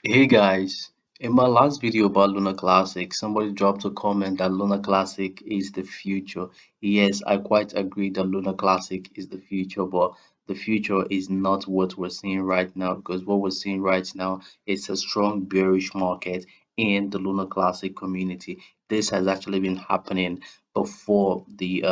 Hey guys, in my last video about Lunar Classic, somebody dropped a comment that Lunar Classic is the future. Yes, I quite agree that Lunar Classic is the future, but the future is not what we're seeing right now because what we're seeing right now is a strong bearish market in the Lunar Classic community. This has actually been happening before the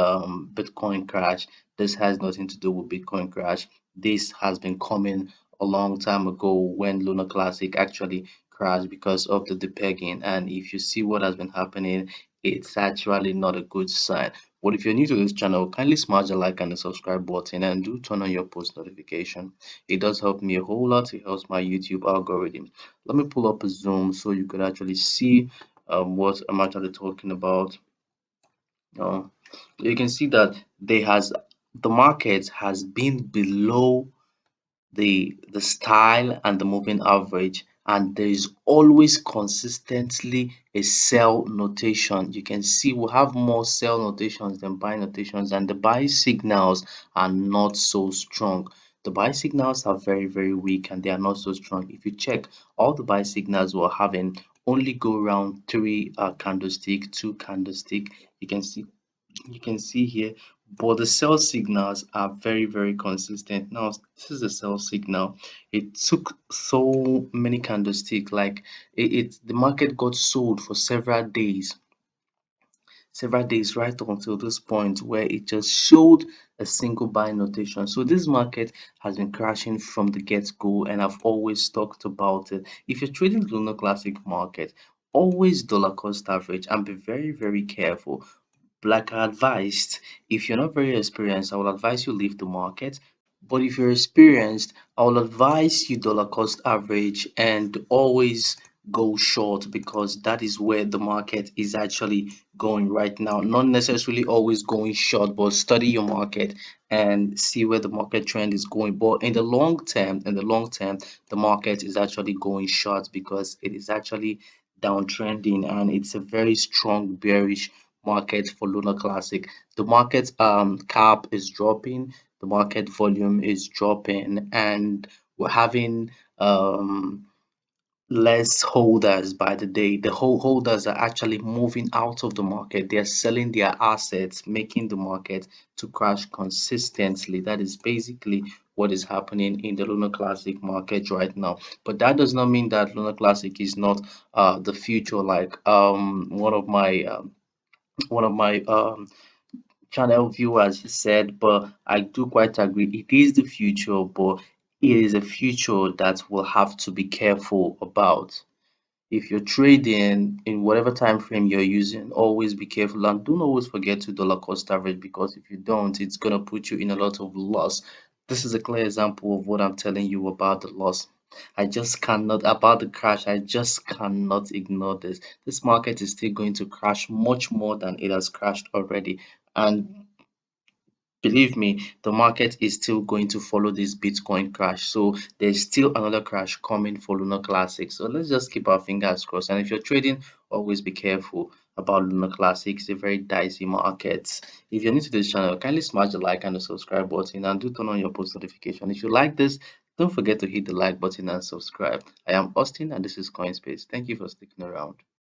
Bitcoin crash. This has nothing to do with Bitcoin crash. This has been coming a long time ago when Lunar Classic actually crashed because of the depegging. And if you see what has been happening, it's actually not a good sign. But if you're new to this channel, kindly smash the like and the subscribe button and do turn on your post notification. It does help me a whole lot. It helps my YouTube algorithm. Let me pull up a zoom so you could actually see what I'm actually talking about. Uh, you can see that the market has been below the style and the moving average, and there is always consistently a sell notation. You can see we have more sell notations than buy notations, and the buy signals are not so strong. The buy signals are very weak and they are not so strong. If you check, all the buy signals we're having only go around three candlestick, two candlestick. You can see here, but the sell signals are very consistent. Now this is a sell signal. It took so many candlesticks, like the market got sold for several days right up until this point where it just showed a single buy notation. So this market has been crashing from the get-go, and I've always talked about it. If you're trading the Lunar Classic market, always dollar cost average and be very careful. Like I advised, if you're not very experienced, I will advise you leave the market. But if you're experienced, I will advise you dollar cost average and always go short because that is where the market is actually going right now. Not necessarily always going short, but study your market and see where the market trend is going. But in the long term, the market is actually going short because it is actually downtrending and it's a very strong bearish market for Lunar Classic. The market cap is dropping, the market volume is dropping, and we're having less holders by the day. The whole holders are actually moving out of the market. They are selling their assets, making the market to crash consistently. That is basically what is happening in the Lunar Classic market right now. But that does not mean that Lunar Classic is not the future. Like one of my channel viewers said, but I do quite agree. It is the future, but it is a future that we'll have to be careful about. If you're trading in whatever time frame you're using, always be careful and don't always forget to dollar cost average, because if you don't, it's gonna put you in a lot of loss. This is a clear example of what I'm telling you about the loss. I just cannot about the crash. I just cannot ignore this. This market is still going to crash much more than it has crashed already. And believe me, the market is still going to follow this Bitcoin crash. So there's still another crash coming for Lunar Classic. So let's just keep our fingers crossed. And if you're trading, always be careful about Lunar Classic. It's a very dicey market. If you're new to this channel, kindly smash the like and the subscribe button and do turn on your post notification. If you like this, don't forget to hit the like button and subscribe. I am Austin and this is CoinSpace. Thank you for sticking around.